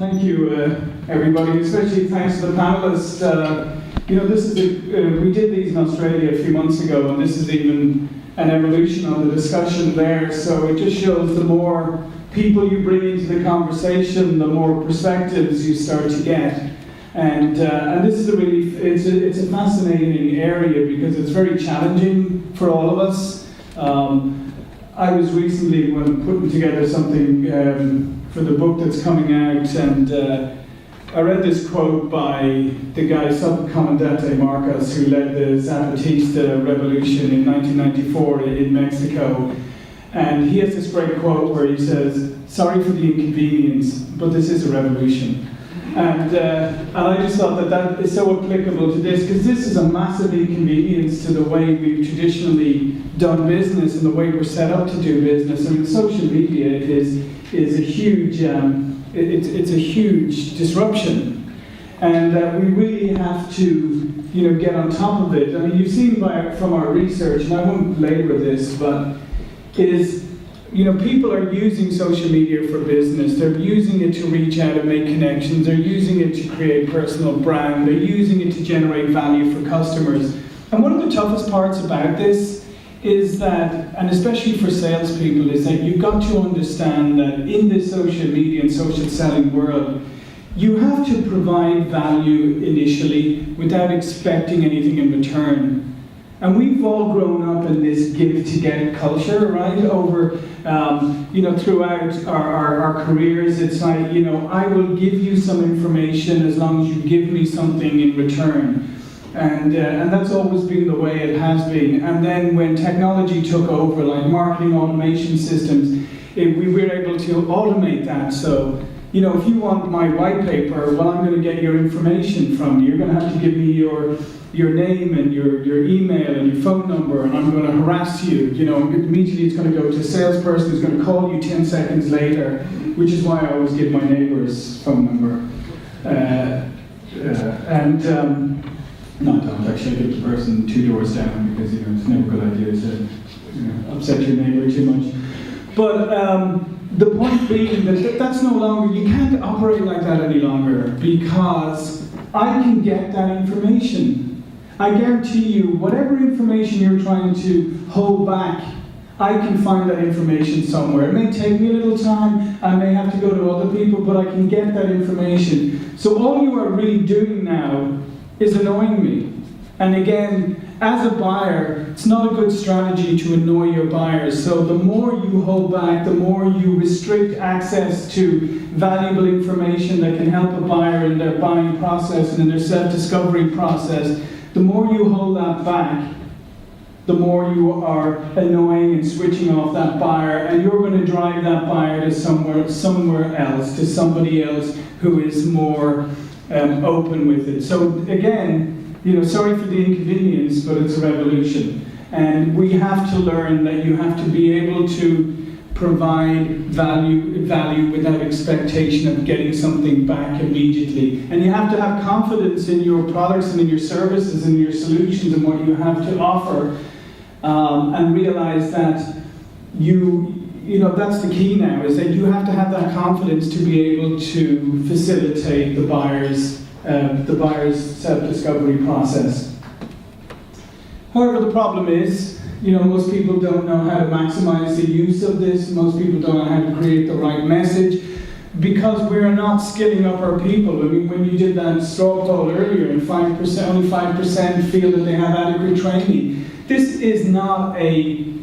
Thank you, everybody, especially thanks to the panelists. This is we did these in Australia a few months ago, and this is even an evolution on the discussion there. So it just shows the more people you bring into the conversation, the more perspectives you start to get. And this is it's a fascinating area because it's very challenging for all of us. I was recently putting together something for the book that's coming out, and I read this quote by the guy Subcomandante Marcos, who led the Zapatista revolution in 1994 in Mexico. And he has this great quote where he says, "Sorry for the inconvenience, but this is a revolution." And I just thought that is so applicable to this, because this is a massive inconvenience to the way we've traditionally done business and the way we're set up to do business. I mean, social media is a huge, it's a huge disruption, and we really have to, get on top of it. I mean, you've seen from our research, and I won't labor this, but people are using social media for business. They're using it to reach out and make connections. They're using it to create personal brand. They're using it to generate value for customers. And one of the toughest parts about this is that, and especially for salespeople, is that you've got to understand that in this social media and social selling world, you have to provide value initially without expecting anything in return. And we've all grown up in this give-to-get culture, right? Over, throughout our careers, it's like, I will give you some information as long as you give me something in return. And that's always been the way it has been. And then when technology took over, like marketing automation systems, we were able to automate that. So, if you want my white paper, well, I'm going to get your information from you. You're going to have to give me your name and your email and your phone number, and I'm going to harass you. Immediately it's going to go to a salesperson who's going to call you 10 seconds later, which is why I always give my neighbor's phone number. No, I don't. Actually, I give the person 2 doors down because it's never a good idea to upset your neighbor too much. But the point being that that's no longer, you can't operate like that any longer, because I can get that information. I guarantee you, whatever information you're trying to hold back, I can find that information somewhere. It may take me a little time, I may have to go to other people, but I can get that information. So all you are really doing now is annoying me. And again, as a buyer, it's not a good strategy to annoy your buyers. So the more you hold back, the more you restrict access to valuable information that can help a buyer in their buying process and in their self-discovery process, the more you hold that back, the more you are annoying and switching off that buyer, and you're going to drive that buyer to somewhere else, to somebody else who is more open with it. So again, sorry for the inconvenience, but it's a revolution. And we have to learn that you have to be able to provide value without expectation of getting something back immediately. And you have to have confidence in your products and in your services and your solutions and what you have to offer, and realize that that's the key now, is that you have to have that confidence to be able to facilitate the buyer's self-discovery process. However, the problem is, most people don't know how to maximize the use of this. Most people don't know how to create the right message, because we're not skilling up our people. I mean, when you did that straw poll earlier, and only 5% feel that they have adequate training. This is not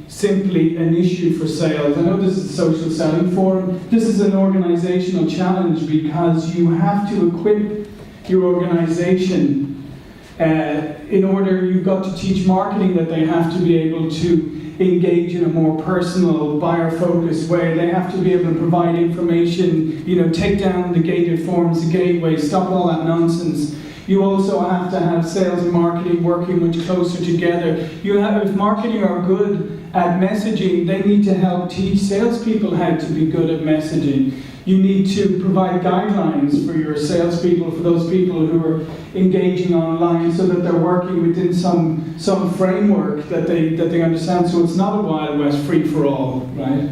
simply an issue for sales. I know this is a social selling forum. This is an organizational challenge, because you have to equip your organization in order. You've got to teach marketing that they have to be able to engage in a more personal, buyer-focused way. They have to be able to provide information, take down the gated forms, the gateway, stop all that nonsense. You also have to have sales and marketing working much closer together. If marketing are good at messaging, they need to help teach salespeople how to be good at messaging. You need to provide guidelines for your salespeople, for those people who are engaging online, so that they're working within some framework that they understand. So it's not a Wild West free-for-all, right?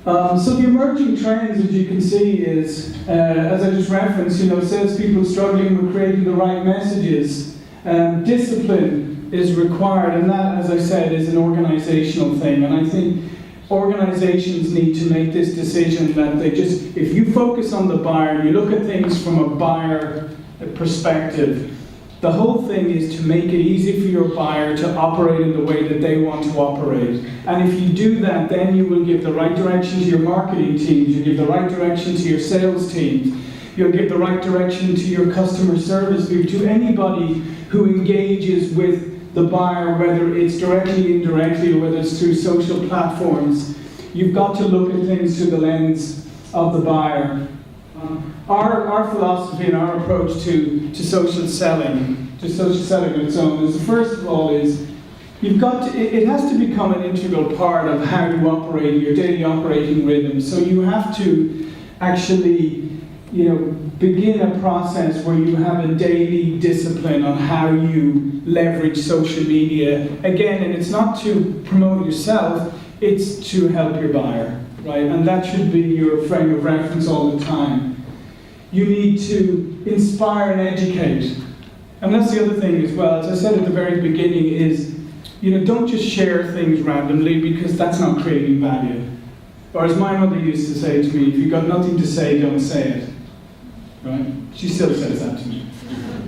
So the emerging trends, as you can see, is, as I just referenced, salespeople struggling with creating the right messages. Discipline is required, and that, as I said, is an organizational thing. And I think organizations need to make this decision that if you focus on the buyer, you look at things from a buyer perspective, the whole thing is to make it easy for your buyer to operate in the way that they want to operate. And if you do that, then you will give the right direction to your marketing teams, you give the right direction to your sales teams, you'll give the right direction to your customer service people, to anybody who engages with the buyer, whether it's directly, indirectly, or whether it's through social platforms. You've got to look at things through the lens of the buyer. Our philosophy and our approach to social selling on its own is, first of all, is it has to become an integral part of how you operate, your daily operating rhythm. So you have to actually, begin a process where you have a daily discipline on how you leverage social media. Again, and it's not to promote yourself, it's to help your buyer, right? And that should be your frame of reference all the time. You need to inspire and educate. And that's the other thing as well, as I said at the very beginning, is, don't just share things randomly, because that's not creating value. Or as my mother used to say to me, if you've got nothing to say, don't say it. Right? She still says that to me.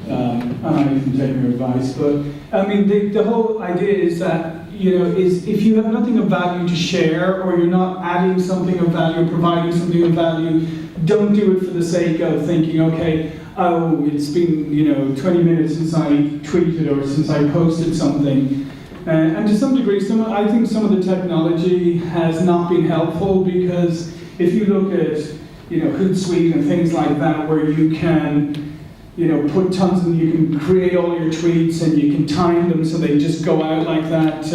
And I can take her advice. But, the whole idea is that, is if you have nothing of value to share, or you're not adding something of value, or providing something of value, don't do it for the sake of thinking, okay, it's been 20 minutes since I tweeted or since I posted something. And to some degree, I think some of the technology has not been helpful, because if you look at Huthwaite and things like that, where you can put tons and you can create all your tweets and you can time them so they just go out like that.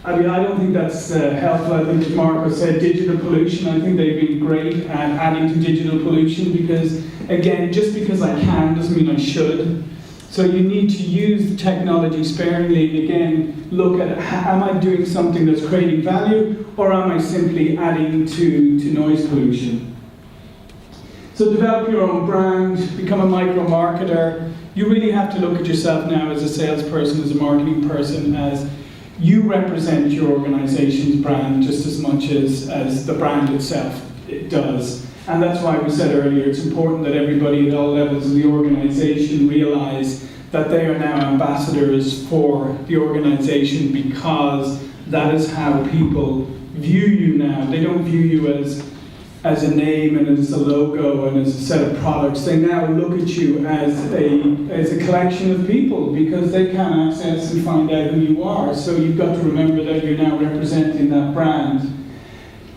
I don't think that's helpful. I think, as Marco said, digital pollution, I think they've been great at adding to digital pollution, because, again, just because I can doesn't mean I should. So you need to use the technology sparingly, and again, look at, am I doing something that's creating value, or am I simply adding to noise pollution? So develop your own brand, become a micro-marketer. You really have to look at yourself now as a salesperson, as a marketing person, as you represent your organization's brand just as much as the brand itself does. And that's why we said earlier, it's important that everybody at all levels of the organization realize that they are now ambassadors for the organization, because that is how people view you now. They don't view you as a name and as a logo and as a set of products. They now look at you as a collection of people, because they can access and find out who you are. So you've got to remember that you're now representing that brand.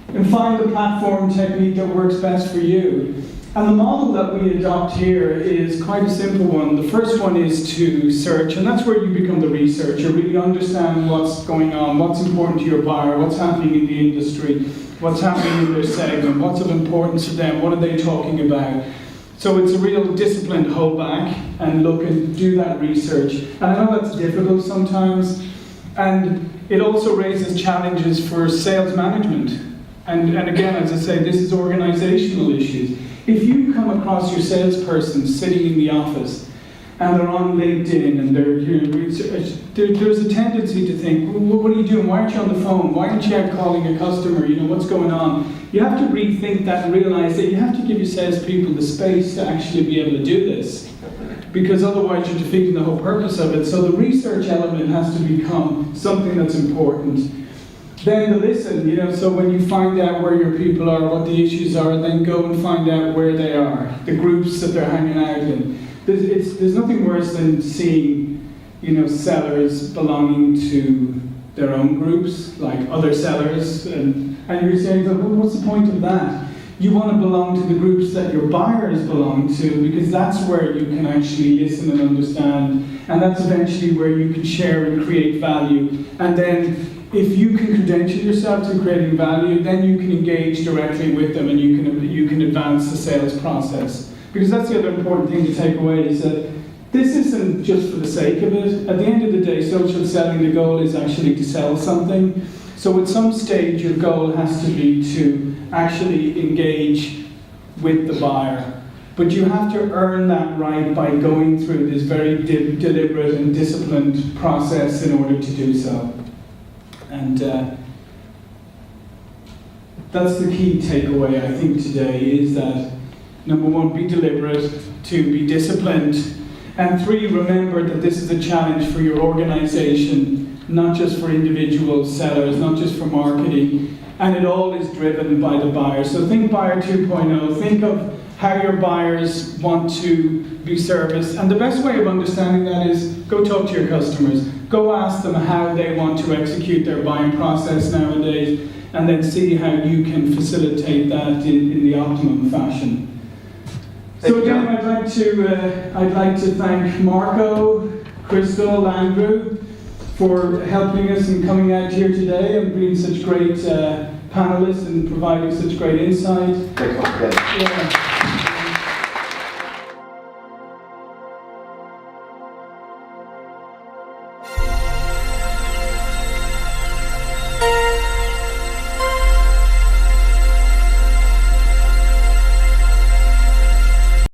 And find the platform technique that works best for you. And the model that we adopt here is quite a simple one. The first one is to search, and that's where you become the researcher, really understand what's going on, what's important to your buyer, what's happening in the industry, what's happening in their segment, what's of importance to them, what are they talking about. So it's a real discipline to hold back and look and do that research. And I know that's difficult sometimes, and it also raises challenges for sales management. And again, as I say, this is organizational issues. If you come across your salesperson sitting in the office and they're on LinkedIn and they're doing research, there's a tendency to think, well, what are you doing? Why aren't you on the phone? Why aren't you out calling a customer? What's going on? You have to rethink that and realize that you have to give your salespeople the space to actually be able to do this, because otherwise you're defeating the whole purpose of it. So the research element has to become something that's important. Then the listen, so when you find out where your people are, what the issues are, then go and find out where they are, the groups that they're hanging out in. There's nothing worse than seeing, sellers belonging to their own groups, like other sellers, and you're saying, well, what's the point of that? You want to belong to the groups that your buyers belong to, because that's where you can actually listen and understand, and that's eventually where you can share and create value. And then if you can credential yourself to creating value, then you can engage directly with them and you can advance the sales process. Because that's the other important thing to take away, is that this isn't just for the sake of it. At the end of the day, social selling, the goal is actually to sell something. So at some stage your goal has to be to actually engage with the buyer. But you have to earn that right by going through this very deliberate and disciplined process in order to do so. And that's the key takeaway, I think, today, is that number one, be deliberate, two, be disciplined, and three, remember that this is a challenge for your organization, not just for individual sellers, not just for marketing, and it all is driven by the buyer. So think Buyer 2.0, think of how your buyers want to be serviced, and the best way of understanding that is go talk to your customers, go ask them how they want to execute their buying process nowadays, and then see how you can facilitate that in the optimum fashion. So again, I'd like to thank Marco, Crystal, Andrew for helping us and coming out here today and being such great panelists and providing such great insight. Thanks once again. Yeah.